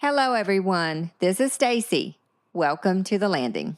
Hello, everyone. This is Stacy. Welcome to The Landing.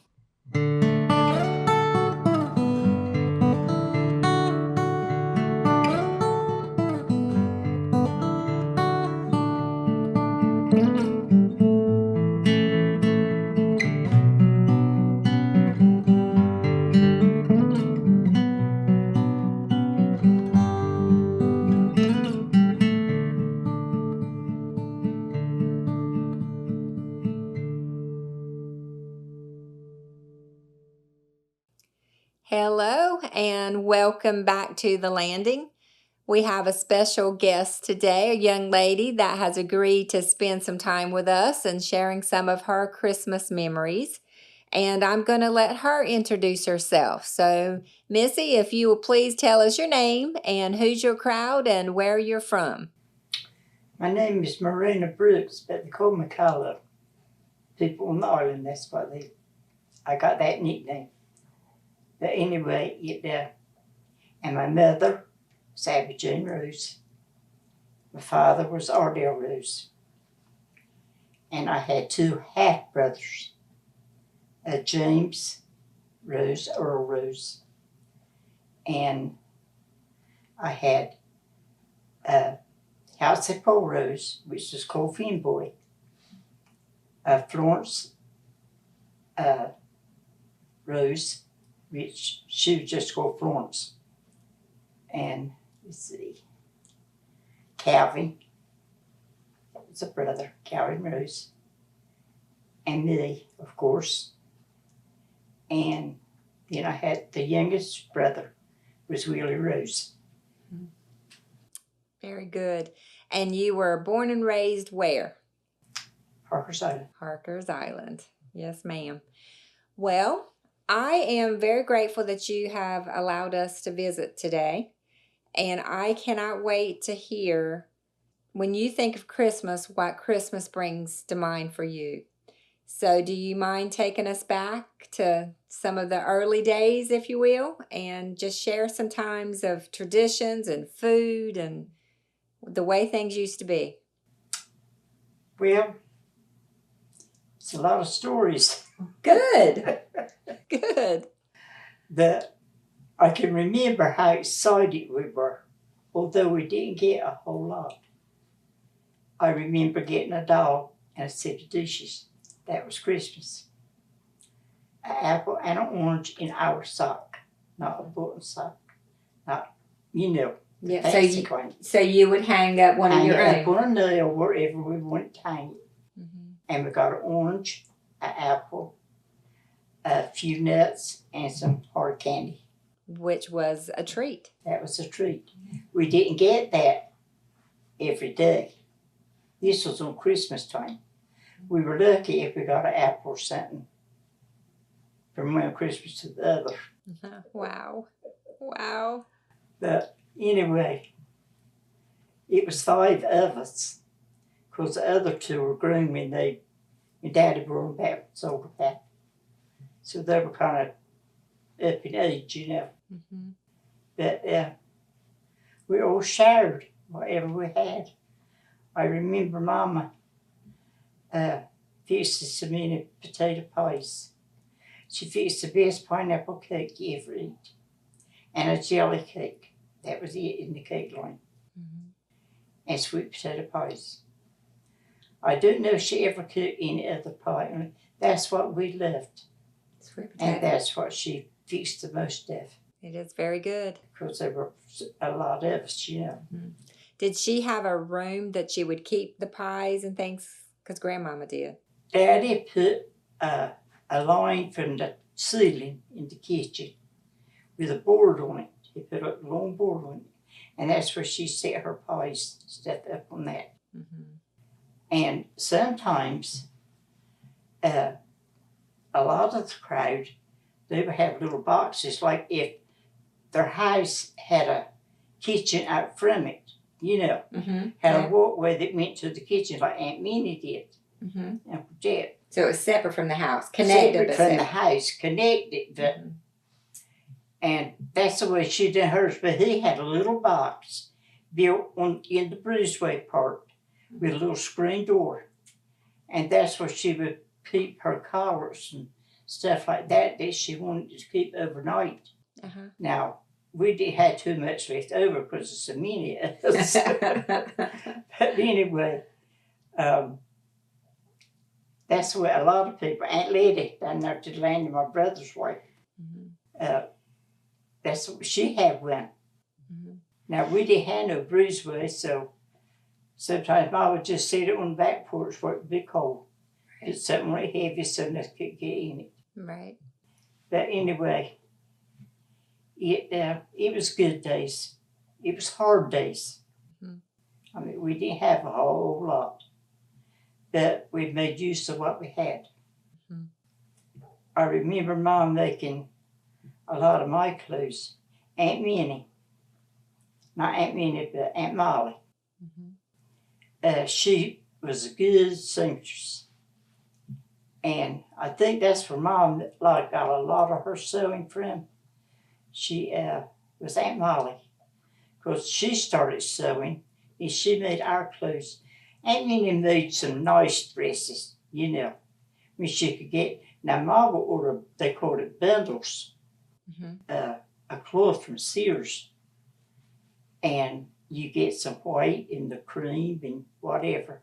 Hello, and welcome back to The Landing. We have a special guest today, a young lady that has agreed to spend some time with us and sharing some of her Christmas memories. And I'm going to let her introduce herself. So, Missy, if you will please tell us your name and who's your crowd and where you're from. My name is Marena Brooks, but they call me Collo. People on the island, I got that nickname. But anyway, and my mother was Abby Jane Rose. My father was Ardell Rose. And I had two half-brothers, James Rose, Earl Rose. And I had House at Paul Rose, which was called Finboy. Florence Rose, which she was just called Florence. And let's see, Calvin, that was a brother, Calvin Rose. And me, of course. And then I had the youngest brother, was Willie Rose. Very good. And you were born and raised where? Parker's Island. Parker's Island. Yes, ma'am. Well, I am very grateful that you have allowed us to visit today. And I cannot wait to hear, when you think of Christmas, what Christmas brings to mind for you. So do you mind taking us back to some of the early days, if you will, and just share some times of traditions and food and the way things used to be? Well, it's a lot of stories. Good. Good. I can remember how excited we were, although we didn't get a whole lot. I remember getting a doll and a set of dishes. That was Christmas. An apple and an orange in our sock, not a button sock. Not, Yeah. fancy kind. So you would hang up one of your Hang it own. up on a nail wherever we wanted to hang it. Mm-hmm. And we got an orange, an apple, a few nuts, and some hard candy. Which was a treat. That was a treat. We didn't get that every day. This was on Christmas time. We were lucky if we got an apple or something from one Christmas to the other. Wow. Wow. But anyway, it was 5 of us, because the other 2 were grown when Daddy brought them back, sold them back. So they were kind of up in age, Mm-hmm. But we all shared whatever we had. I remember Mama fixed so many potato pies. She fixed the best pineapple cake you ever eat, and a jelly cake. That was it in the cake line. Mm-hmm. And sweet potato pies. I don't know if she ever cooked any other pie. That's what we loved. Sweet potato. And that's what she fixed the most of. It is very good. Because there were a lot of us, Mm-hmm. Did she have a room that she would keep the pies and things? Because Grandmama did. Daddy put a line from the ceiling in the kitchen with a board on it. He put a long board on it. And that's where she set her pies stuff up on that. Mm-hmm. And sometimes a lot of the crowd, they would have little boxes, like if their house had a kitchen out from it, Mm-hmm. had a walkway that went to the kitchen like Aunt Minnie did. Mm-hmm. And Dad. So it was separate from the house, connected. Separate from the house, connected. But, Mm-hmm. And that's the way she did hers. But he had a little box built in the breezeway part with a little screen door. And that's where she would keep her collars and stuff like that she wanted to keep overnight. Uh-huh. Now, we didn't have too much left over because it's so many of us. But anyway, that's where a lot of people, Aunt Letty down there to the land of my brother's wife, that's what she had one. Now, we didn't have no breezeway, so sometimes I would just sit on the back porch where it would be cold. It's something really heavy so nothing could get in it. Right. But anyway, it was good days. It was hard days. I mean, we didn't have a whole lot, but we made use of what we had. I remember Mom making a lot of my clothes. Aunt Minnie, not Aunt Minnie, but Aunt Molly. She was a good seamstress. And I think that's where Mom got a lot of her sewing from. She was Aunt Molly, because she started sewing and she made our clothes. Aunt Minnie made some nice dresses, you know, when she could get. Now, Mom would order, they called it bundles, a cloth from Sears. And you get some white and the cream and whatever.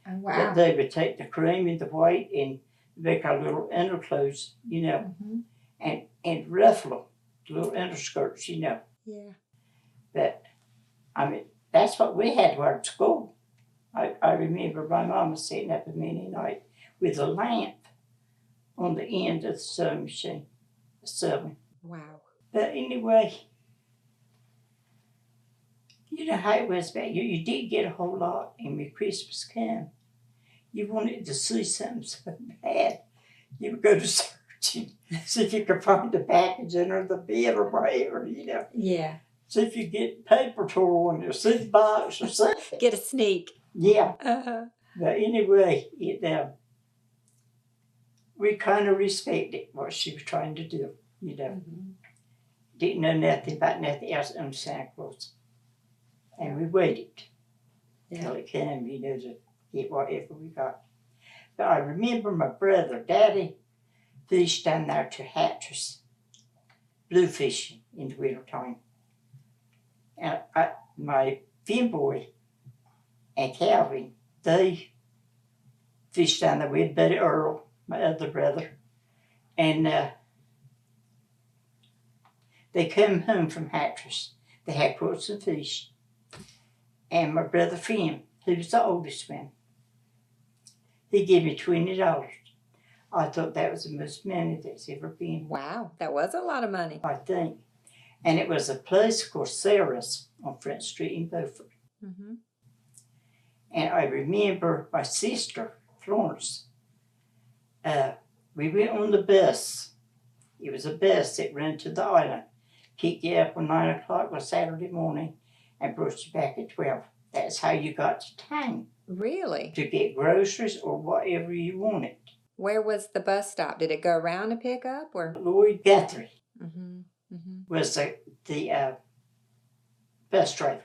Oh, wow. But they would take the cream and the white and make our little underclothes, you know, and ruffle them, little underskirts, you know. Yeah. But, I mean, that's what we had to wear at school. I remember my mama sitting up at midnight with a lamp on the end of the sewing machine, sewing. Wow. But anyway, you know how it was back. You did get a whole lot, and when Christmas came, you wanted to see something so bad. You would go to search and see if you could find the package under the bed or whatever, you know. Yeah. See if you get paper torn or see the box or something. Get a sneak. Yeah. But anyway, we kind of respected what she was trying to do, you know. Didn't know nothing about nothing else on Santa Claus. And we waited till it came, you know, to get whatever we got. But I remember my brother, Daddy, fished down there to Hatteras, blue fishing in the winter time. And my fin boy and Calvin, they fished down there with Buddy Earl, my other brother. And they come home from Hatteras. They had caught some fish. And my brother Finn, who was the oldest one, he gave me $20. I thought that was the most money that's ever been. Wow, that was a lot of money. I think. And it was a place called Sarah's on Front Street in Beaufort. And I remember my sister, Florence, we went on the bus. It was a bus that ran to the island, picked you up on 9 o'clock on Saturday morning, and brought you back at 12. That's how you got to town. Really? To get groceries or whatever you wanted. Where was the bus stop? Did it go around to pick up, or? Lloyd Guthrie was the bus driver.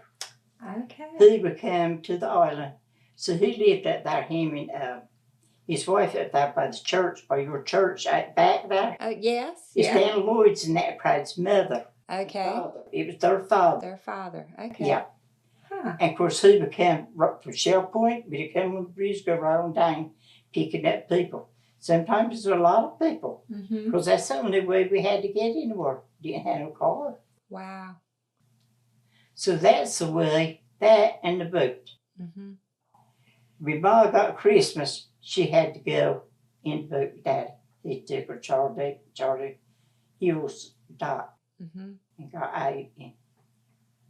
Okay. He would come to the island. So he lived up there, him and his wife up there by the church, by your church out back there. Oh, yes. It's Dan Lloyd's and that cried's mother. Okay. Father. It was their father. Their father. Okay. Yeah. And of course, he would come right from Shell Point, but he come on the breeze, go right on down, picking up people. Sometimes there's a lot of people, because that's the only way we had to get anywhere. Didn't have no car. Wow. So that's the way, that and the boat. When Ma got Christmas, she had to go in the boat with Daddy. He took her Charlie Hill's dock and got out and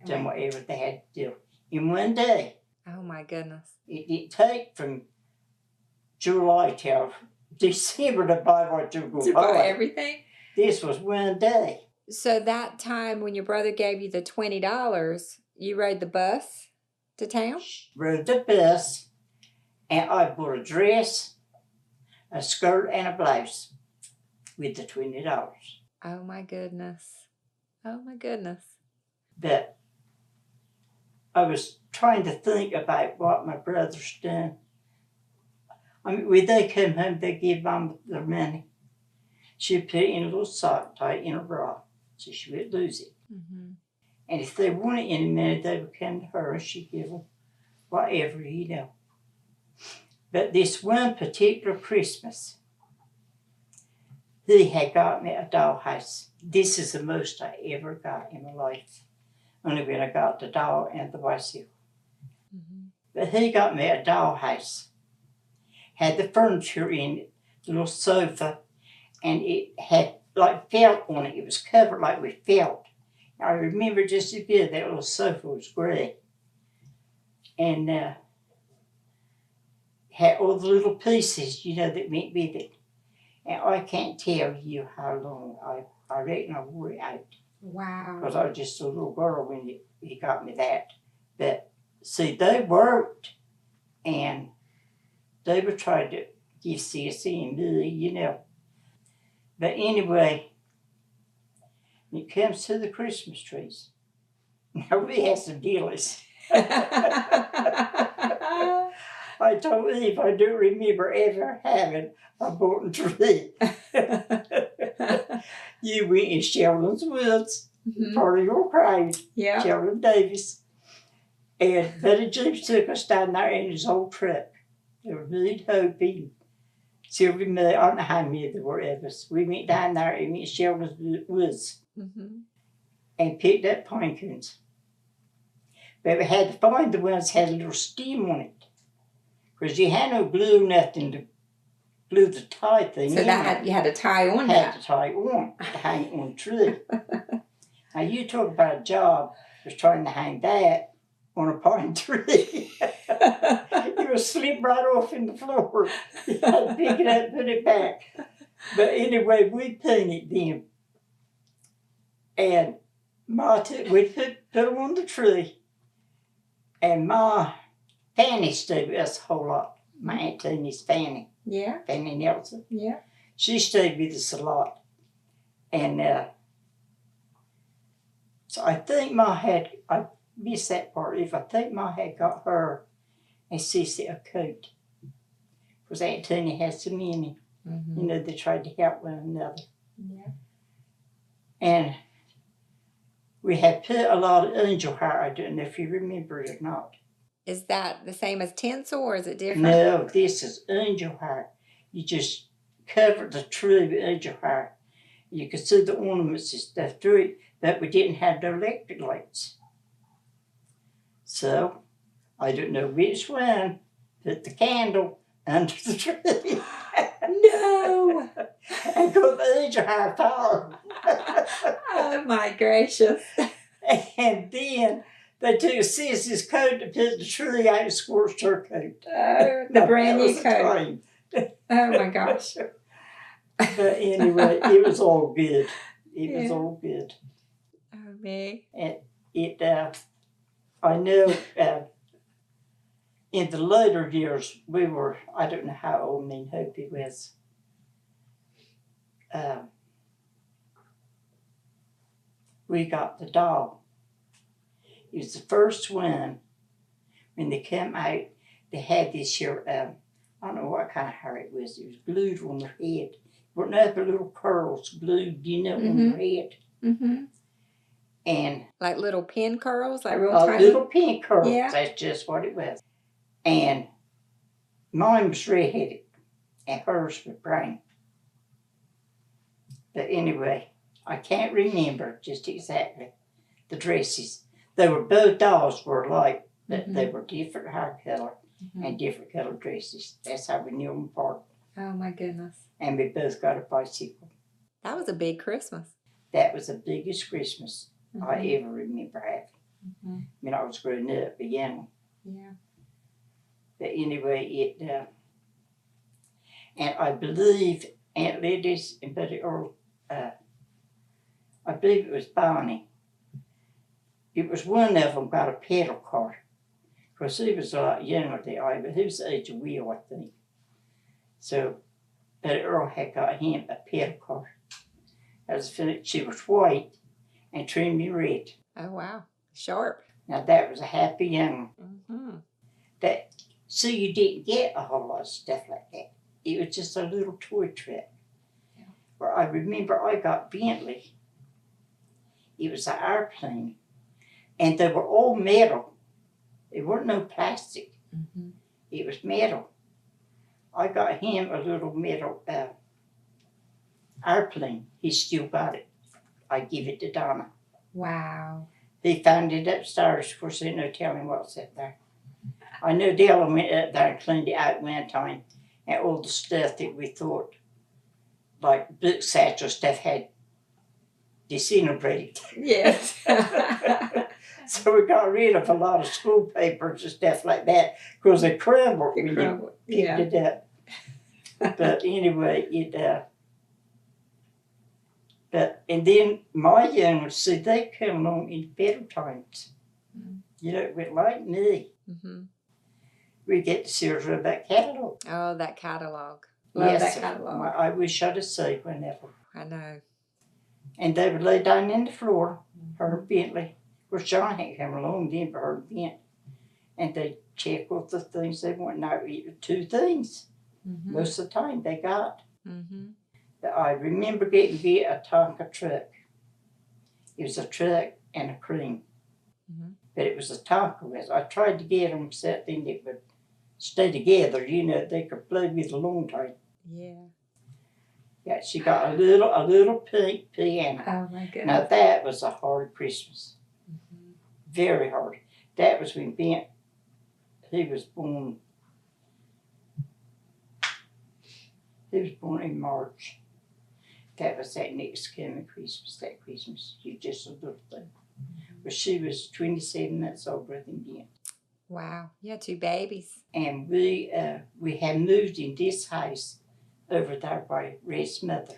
done whatever they had to do. In one day. Oh my goodness. It didn't take from July till December to buy what you were going to buy. Everything? This was one day. So that time when your brother gave you the $20, you rode the bus to town? Rode the bus, and I bought a dress, a skirt, and a blouse with the $20. Oh my goodness. Oh my goodness. But I was trying to think about what my brother's done. I mean, when they come home, they give Mom their money. She'd put it in a little sock tight in her bra so she wouldn't lose it. Mm-hmm. And if they wanted any money, they would come to her and she'd give them whatever, you know. But this one particular Christmas, he had got me a dollhouse. This is the most I ever got in my life. Only when I got the doll and the bicycle. Mm-hmm. But he got me a dollhouse. Had the furniture in it, the little sofa, and it had like felt on it. It was covered like with felt. I remember just a bit that little sofa was gray. And had all the little pieces, you know, that went with it. And I can't tell you how long I reckon I wore it out. Wow. Because I was just a little girl when he got me that. But see, they worked and they were trying to give Sissy and me, you know. But anyway, when it comes to the Christmas trees, now we have some dealers. I told Eve I don't remember ever having a boughten tree. You went in Sheldon's Woods, Mm-hmm. part of your crowd, Yeah. Sheldon Davis. And Buddy Jeeves took us down there in his old truck. There was me and Hopi, Sylvie May, I don't know how many there were of us. We went down there and went to Sheldon's Woods Mm-hmm. and picked up pine cones. But we had to find the ones that had a little stem on it. Because you had no glue, nothing to glue the tie thing. So that you had to tie on had that. to tie on to hang it on the tree. Now you talk about a job was trying to hang that on a pine tree. It would slip right off in the floor. You had to pick it up, put it back. But anyway, we painted them. And we put them on the tree. And Ma, Fanny stayed with us a whole lot. My Aunt Tina's Fanny. Yeah. Fanny Nelson. Yeah. She stayed with us a lot. And so I think I missed that part. I think Ma had got her and Cissy a coat. Because Aunt Tina had so many. Mm-hmm. You know, they tried to help one another. Yeah. And we had put a lot of angel hair. I don't know if you remember it or not. Is that the same as tinsel or is it different? No, this is angel hair. You just covered the tree with angel hair. You could see the ornaments and stuff through it, but we didn't have the electric lights. So, I don't know which one put the candle under the tree. No! And got the angel hair power. Oh my gracious. And then they took Sissy's coat to put the tree out and scorched her coat. Oh, the brand new coat. Time. Oh my gosh. But anyway, it was all good. It was all good. Oh, me. And I know in the later years, I don't know how old me and Hopi was. We got the doll. It was the first one. When they came out, they had this here, I don't know what kind of hair it was. It was glued on their head. Were nothing little curls glued, you know, on their head. Mm-hmm. And like little pin curls, like real tiny. Little pin curls. Yeah. That's just what it was. And mine was red-headed, and hers was brown. But anyway, I can't remember just exactly the dresses. They were both dolls were alike, but they were different hair color and different color dresses. That's how we knew them apart. Oh my goodness. And we both got a bicycle. That was a big Christmas. That was the biggest Christmas I ever remember having. I mean, I was growing up, but young. Yeah. But anyway, and I believe Aunt Liddy's and Buddy Earl, I believe it was Bonnie. It was one of them got a pedal car. Because he was a lot younger than I, but he was the age of Will, I think. So, Buddy Earl had got him a pedal car. She was white and trimmed in red. Oh, wow. Sharp. Now, that was a happy young one. Mm-hmm. That So you didn't get a whole lot of stuff like that. It was just a little toy truck. Yeah. Where I remember I got Bentley. It was an airplane. And they were all metal. They weren't no plastic. Mm-hmm. It was metal. I got him a little metal airplane. He still got it. I give it to Donna. Wow. He found it upstairs. Of course, there's no telling what's up there. I know Della went up there and cleaned it out one time, and all the stuff that we thought, like book satchel stuff, had disintegrated. Yes. So we got rid of a lot of school papers and stuff like that because they crumbled when you picked it up. But anyway, and then my young ones, see, they come along in better times. Mm. You know, it went like me. Mm-hmm. We get to see her about catalog. Oh, that catalog. Love Yes, that catalog. I wish I'd have seen whenever. I know. And they would lay down in the floor, her Bentley. Of course, John hadn't come along then, but her Bent. And they check with the things they want. Now, two things. Mm-hmm. Most of the time they got. Mm-hmm. But I remember getting a Tonka truck. It was a truck and a cream. Mm-hmm. But it was a Tonka. I tried to get them so then they would stay together. You know, they could play with a long time. Yeah. Yeah, she got a little pink piano. Oh my goodness. Now that was a hard Christmas. Mm-hmm. Very hard. That was when Ben, he was born. He was born in March. That was that next coming Christmas, that Christmas. You just a little thing. But she was 27 months older than Ben. Wow. Yeah, two babies. And we had moved in this house over there by Red's mother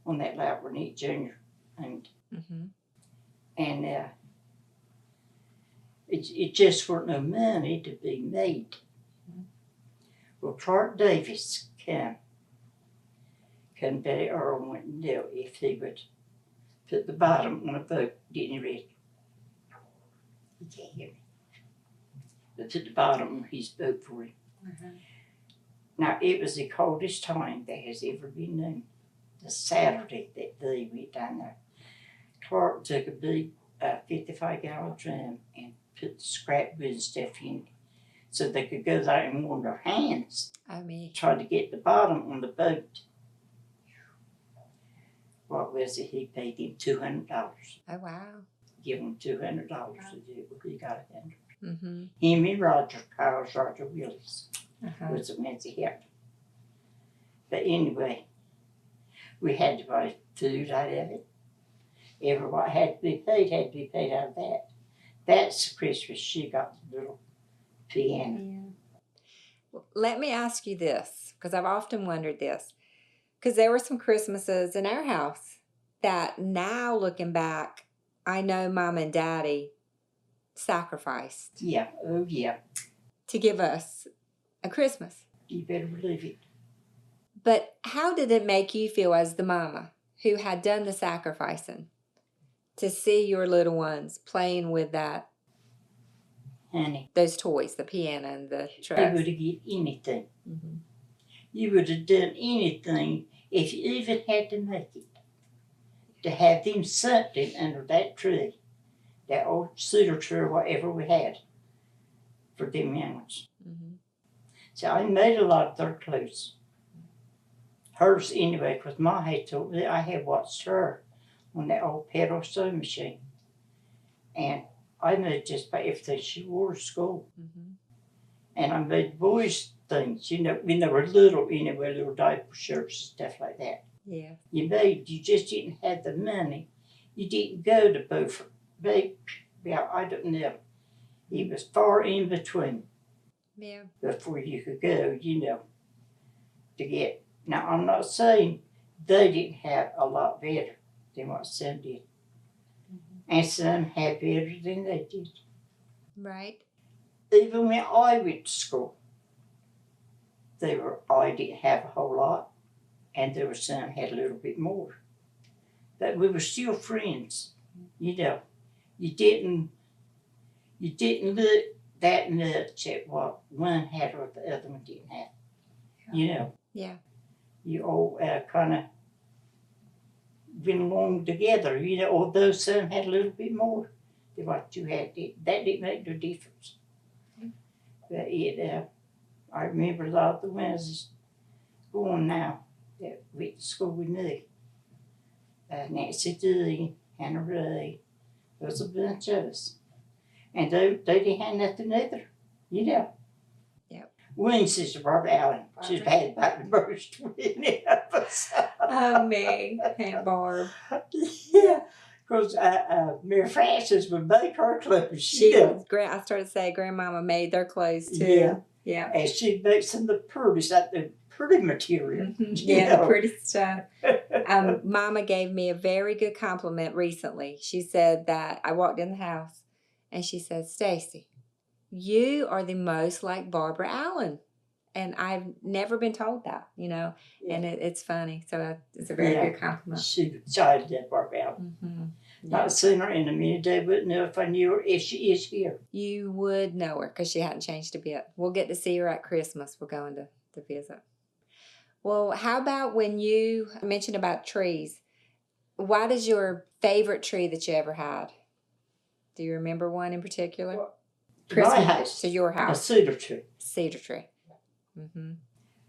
on that Labyrinth Jr. And Mm-hmm. it just weren't no money to be made. Well, Clark Davis come Betty Earl went and knew if he would put the bottom on a boat, didn't he, Red? He can't hear me. But put the bottom on his boat for him. Mm-hmm. Now, it was the coldest time that has ever been known. The Saturday that they went down there. Clark took a big 55-gallon drum and put the scrap wood and stuff in it so they could go there and warm their hands. Oh, me. Try to get the bottom on the boat. What was it? He paid him $200. Oh, wow. Give him $200 to do it. Well, he got $100. Mm-hmm. Him and Roger Willis, Uh-huh. was a man's help. But anyway, we had to buy food out of it. Everybody had to be paid out of that. That's Christmas. She got the little piano. Yeah. Well, let me ask you this, because I've often wondered this. Because there were some Christmases in our house that now looking back, I know Mom and Daddy sacrificed Yeah, oh yeah. to give us a Christmas. You better believe it. But how did it make you feel as the mama who had done the sacrificing to see your little ones playing with Honey, those toys, the piano and the you trucks? would have get anything. Mm-hmm. You would have done anything if you even had to make it. To have them something under that tree, that old cedar tree or whatever we had for them young ones. Mm-hmm. So I made a lot of their clothes. Hers anyway, because Ma had told me I had watched her on that old pedal sewing machine. And I made just about everything she wore to school. Mm-hmm. And I made boys things, you know, when they were little anyway, little diaper shirts and stuff like that. Yeah. You just didn't have the money. You didn't go to Beaufort. I don't know. It was far in between. Yeah. Before you could go, you know, to get. Now, I'm not saying they didn't have a lot better than what some did. Mm-hmm. And some had better than they did. Right. Even when I went to school, I didn't have a whole lot, and there were some had a little bit more. But we were still friends, you know. You didn't look that much at what one had or the other one didn't have. You know, Yeah. you all kind of went along together, you know, although some had a little bit more than what you had. That didn't make no difference. But I remember a lot of the ones going now that went to school with me. Nancy D, Hannah Ray, there was a bunch of us. And they didn't have nothing either, you know. Yep. One sister, Barbara Allen, she's had about the most with any of us. Oh, me, Aunt Barb. Yeah, because Mary Frances would make her clothes. She You know. was great. I started to say Grandmama made their clothes too. Yeah. Yeah. And she'd make some of the prettiest, like the pretty material. Mm-hmm. you Yeah, the know. pretty stuff. Mama gave me a very good compliment recently. She said that I walked in the house and she said, Stacy, you are the most like Barbara Allen. And I've never been told that, you know, Yeah. and it's funny. So it's a very Yeah. good compliment. She tried that Barbara Allen. Mm-hmm. Not seen her in a minute. They wouldn't know if I knew her if she is here. You would know her because she hadn't changed a bit. We'll get to see her at Christmas. We're going to visit. Well, how about when you mentioned about trees? What is your favorite tree that you ever had? Do you remember one in particular? Well, Christmas, my house. to your A house. cedar tree. Cedar tree. Mm-hmm.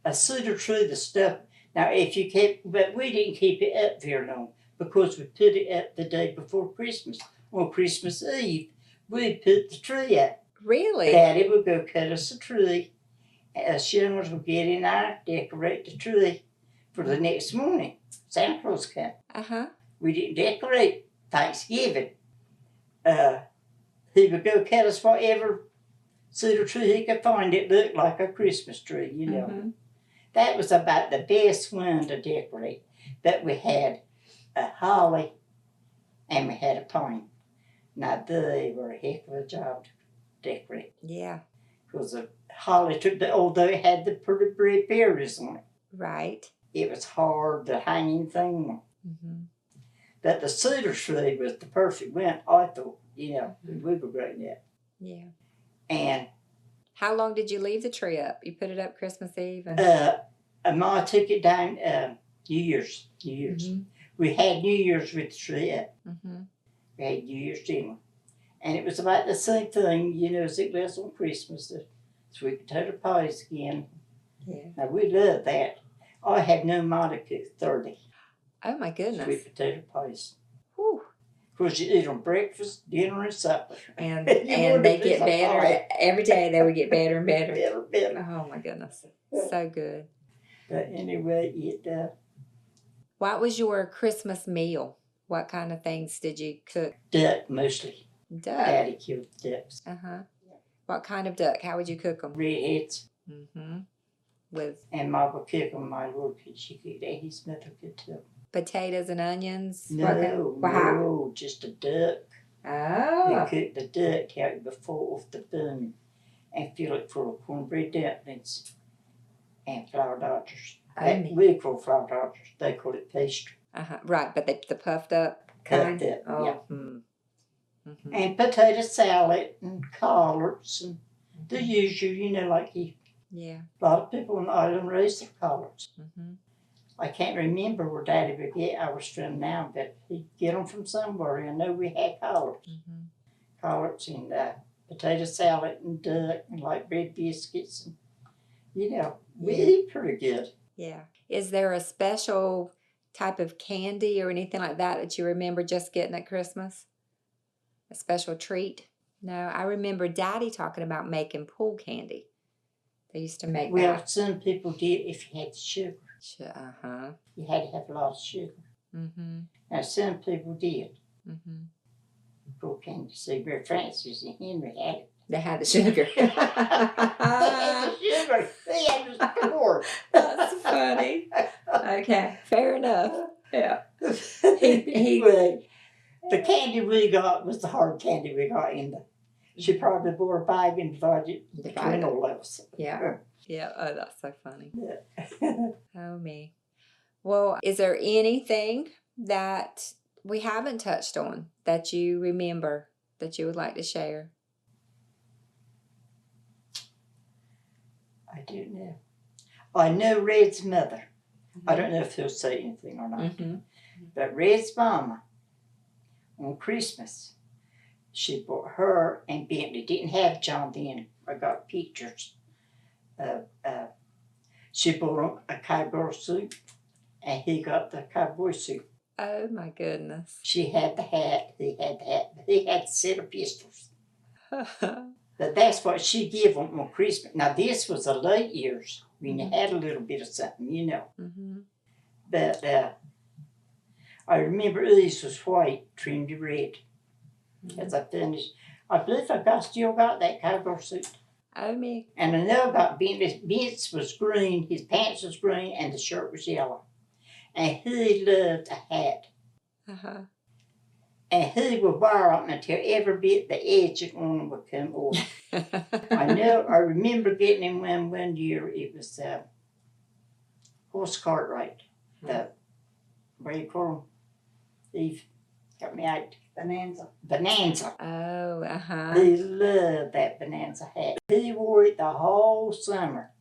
A cedar tree, the stuff. Now, if you kept, but we didn't keep it up very long because we put it up the day before Christmas. On Christmas Eve, we put the tree up. Really? Daddy would go cut us a tree. Us young ones would get in there, decorate the tree for the next morning. Santa Claus come. Uh-huh. We didn't decorate Thanksgiving. He would go cut us whatever cedar tree he could find that looked like a Christmas tree, you know. Mm-hmm. That was about the best one to decorate. But we had a holly and we had a pine. Now they were a heck of a job to decorate. Yeah. Because the holly took although it had the pretty red berries on it. Right. It was hard, the hanging thing. Mm-hmm. But the cedar tree was the perfect one, I thought, you know, we were growing up. Yeah. And how long did you leave the tree up? You put it up Christmas Eve? And Ma took it down New Year's. Mm-hmm. We had New Year's with the tree up. Mm-hmm. We had New Year's dinner. And it was about the same thing, you know, as it was on Christmas, the sweet potato pies again. Yeah. Now, we loved that. I had no ma to cook 30 Oh, my goodness. sweet potato pies. Whew. Of course, you eat them breakfast, dinner, and supper. And You and wanted they to get be better. like, Every day they would get better and better. better. Oh, my goodness. So good. But anyway, What was your Christmas meal? What kind of things did you cook? duck mostly. Duck. Daddy killed the ducks. Uh-huh. What kind of duck? How would you cook them? Redheads. Mm-hmm. With And Ma would cook them, my Lord, she cooked that. His mother could too. potatoes and onions? No, just a duck. Oh. They cook the duck out before off the bone and fill it full of cornbread dumplings and flour dodgers. We call flour dodgers. They call it pastry. Uh-huh. Right, but the puffed up kind? Puffed up, oh. yeah. Mm-hmm. And potato salad and collards and the usual, you know, like yeah. a lot of people on the island raise their collards. Mm-hmm. I can't remember where Daddy would get ours from now, but he'd get them from somewhere. I know we had collards. Mm-hmm. Collards and potato salad and duck and like bread biscuits. And, you know, we eat pretty good. Yeah. Is there a special type of candy or anything like that you remember just getting at Christmas? A special treat? No, I remember Daddy talking about making pool candy. They used to make that. Some people did if you had sugar. Uh-huh. You had to have a lot of sugar. Mm-hmm. Now, some people did. Mm-hmm. Pool candy. See, where Francis and Henry had it. They had the sugar. They had the sugar. They had the score. That's funny. Okay, fair enough. Yeah. Well, the candy we got was the hard candy we got in the. She probably bought a bag and divided between all of us. Yeah. Yeah. Oh, that's so funny. Yeah. Oh, me. Well, is there anything that we haven't touched on that you remember that you would like to share? I don't know. I know Red's mother. I don't know if he'll say anything or not. But Red's mama, on Christmas, she bought her and Bentley. Didn't have John then. I got pictures. She bought him a cowgirl suit, and he got the cowboy suit. Oh my goodness. She had the hat. He had the hat. He had a set of pistols. But that's what she gave him on Christmas. Now this was the late years when you had a little bit of something, you know. But I remember his was white, trimmed red. As I finished, I believe still got that cowgirl suit. Oh me. And I know about Ben's was green, his pants was green, and the shirt was yellow. And he loved a hat. And he would wear them until every bit the edge of one would come off. I remember getting him one year. It was horse cart ride. What do you call them? Eve, help me out. Bonanza. Oh, He loved that Bonanza hat. He wore it the whole summer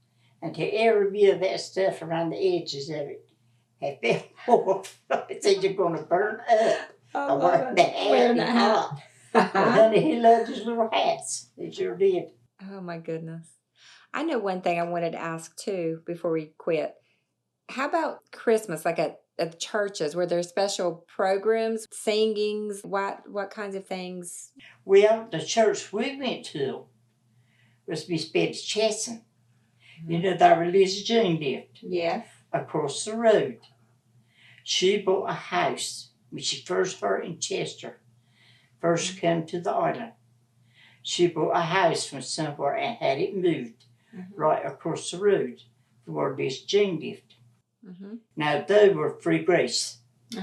until every bit of that stuff around the edges of it had fell off. It's either going to burn up. Wearing the hat. Honey, he loved his little hats. He sure did. Oh my goodness. I know one thing I wanted to ask too before we quit. How about Christmas, like at the churches? Were there special programs, singings, what kinds of things? Well, the church we went to was Miss Betty Chesson. You know, the religious June lived. Yes. Across the road. She bought a house when she first heard in Chester, first came to the island. She bought a house from somewhere and had it moved right across the road to where Miss Jane lived. Now, they were free grace.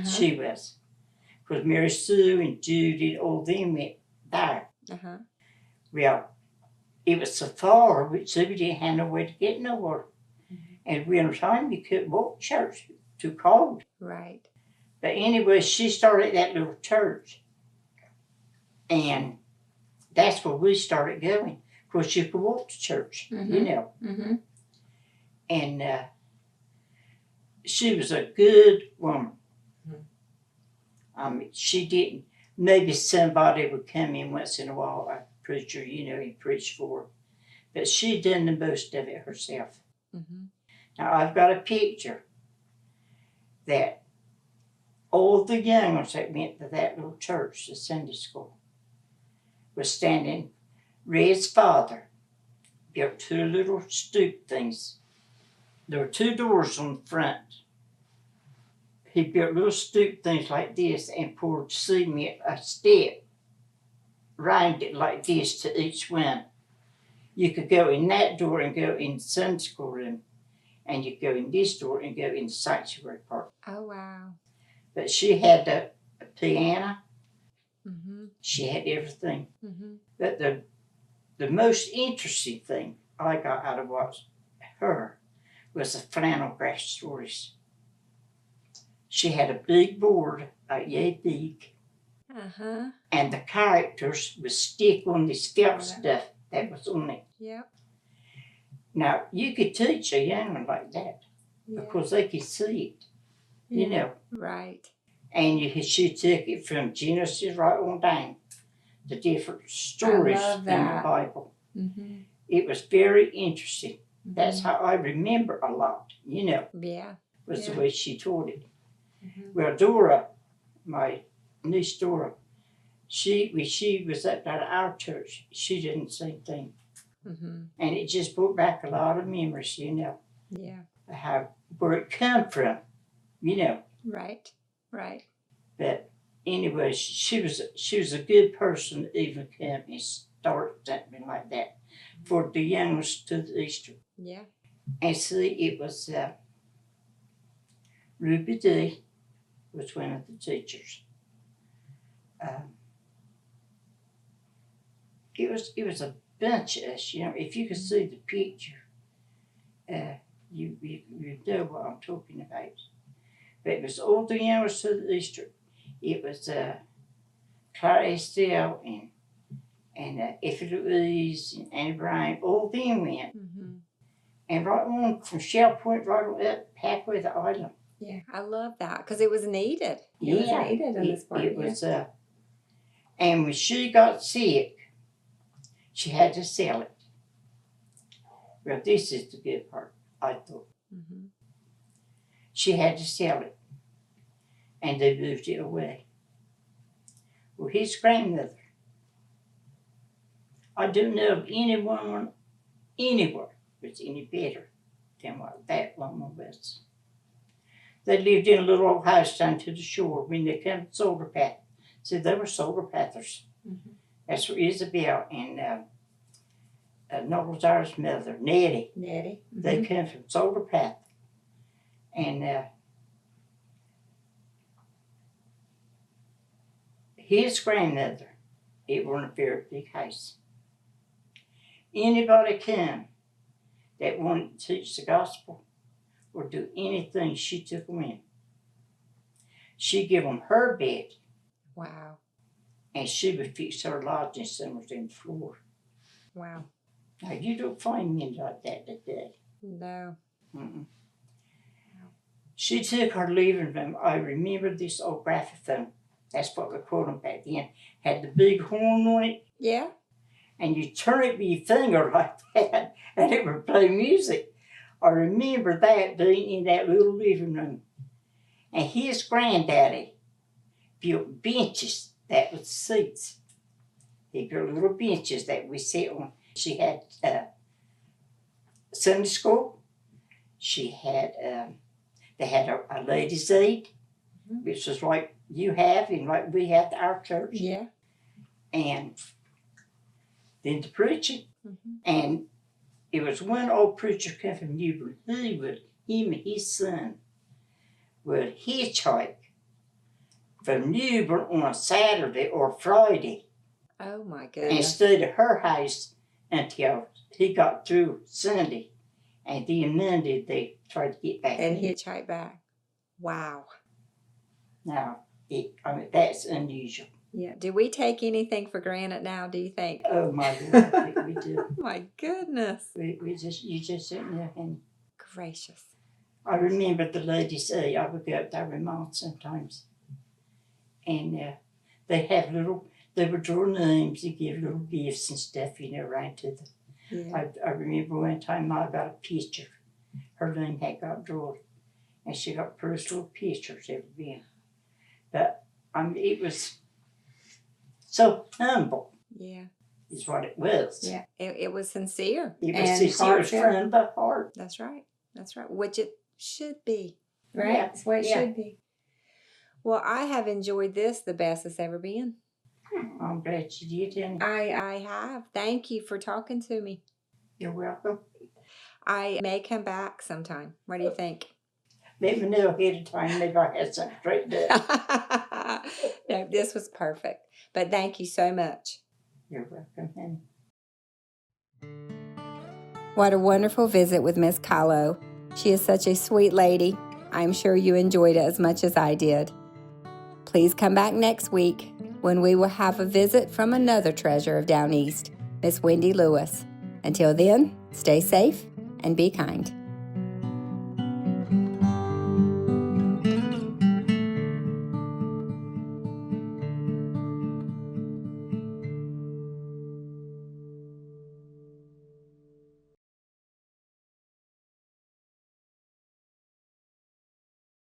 She was. Because Mary Sue and Judy, all them went there. Well, it was so far, so we didn't have no way to get nowhere. And winter time, you couldn't walk to church. Too cold. Right. But anyway, she started that little church. And that's where we started going. Of course, you could walk to church, you know. And she was a good woman. I mean, she didn't. Maybe somebody would come in once in a while, a preacher, you know, he preached for her. But she done the most of it herself. Now, I've got a picture that all the young ones that went to that little church, the Sunday school, was standing. Red's father built two little stoop things. There were two doors on the front. He built little stoop things like this and poured cement, a step, round it like this to each one. You could go in that door and go in the Sunday school room, and you go in this door and go in the sanctuary part. Oh, wow. But she had a piano. She had everything. But the most interesting thing I got out of her was the flannel graph stories. She had a big board, yay big, and the characters would stick on this felt stuff that was on it. Yep. Now, you could teach a young one like that because they could see it, you know. Right. And she took it from Genesis right on down, the different stories in the Bible. It was very interesting. That's how I remember a lot, you know. Yeah. Was the way she taught it. Well, Dora, my niece Dora, she was at our church. She did the same thing. And it just brought back a lot of memories, you know. Yeah. Where it come from, you know. Right. Right. But anyway, she was a good person to even come and start something like that for the youngest to the Easter. Yeah. And see, it was Ruby D was one of the teachers. It was a bunch of us, you know. If you could see the picture, you know what I'm talking about. But it was all the youngest to the Easter. It was Clara Estelle and Effie Louise and Annie Bryan. All them went. And right on from Shell Point, right on up halfway the island. Yeah, I love that because it was needed. It was Yeah, needed in this part. it was. And when she got sick, she had to sell it. Well, this is the good part, I thought. Mm-hmm. She had to sell it, and they moved it away. Well, his grandmother, I don't know of anyone anywhere was any better than what that woman was. They lived in a little old house down to the shore when they come to Solar Path. So they were Solar Pathers. Mm-hmm. That's where Isabel and Noel's mother, Nettie. Nettie. Mm-hmm. They come from Solar Path. And his grandmother, it wasn't a very big house. Anybody come that wanted to teach the gospel or do anything, she took them in. She give them her bed. Wow. And she would fix her lodging somewhere in the floor. Wow. Now, you don't find men like that today. No. Mm-mm. She took her living room. I remember this old graphophone. That's what we called them back then. Had the big horn on it. Yeah. And you turn it with your finger like that, and it would play music. I remember that being in that little living room. And his granddaddy built benches that was seats. He built little benches that we sit on. She had Sunday school. She had, they had a ladies' aid, which was like you have and like we have at our church. Yeah. And then the preaching. Mm-hmm. And it was one old preacher come from Newbern. Him and his son would hitchhike from Newbern on a Saturday or Friday. Oh my And goodness. stayed at her house until he got through Sunday. And then Monday they tried to get back. And hitchhike back. Wow. Now, that's unusual. Yeah. Do we take anything for granted now, do you think? Oh my Lord, we do. My goodness. You just don't know. And Gracious. I remember the ladies say, I would go up there with Mom sometimes. And they would draw names and give little gifts and stuff, right to them. Yeah. I remember one time I got a picture. Her name had got drawn. And she got personal pictures every been. But it was so humble. Yeah. Is what it was. Yeah. It was sincere. It was sincere. It was from the heart. That's right. That's right. Which it should be. Right? Yeah. That's what it should be. Well, I have enjoyed this the best it's ever been. I'm glad you did. And I have. Thank you for talking to me. you're welcome. I may come back sometime. What do you think? Let me know ahead of time. Maybe I had something straightened up. No, this was perfect. But thank you so much. You're welcome, honey. What a wonderful visit with Miss Collo. She is such a sweet lady. I'm sure you enjoyed it as much as I did. Please come back next week when we will have a visit from another treasure of Down East, Miss Wendy Lewis. Until then, stay safe and be kind.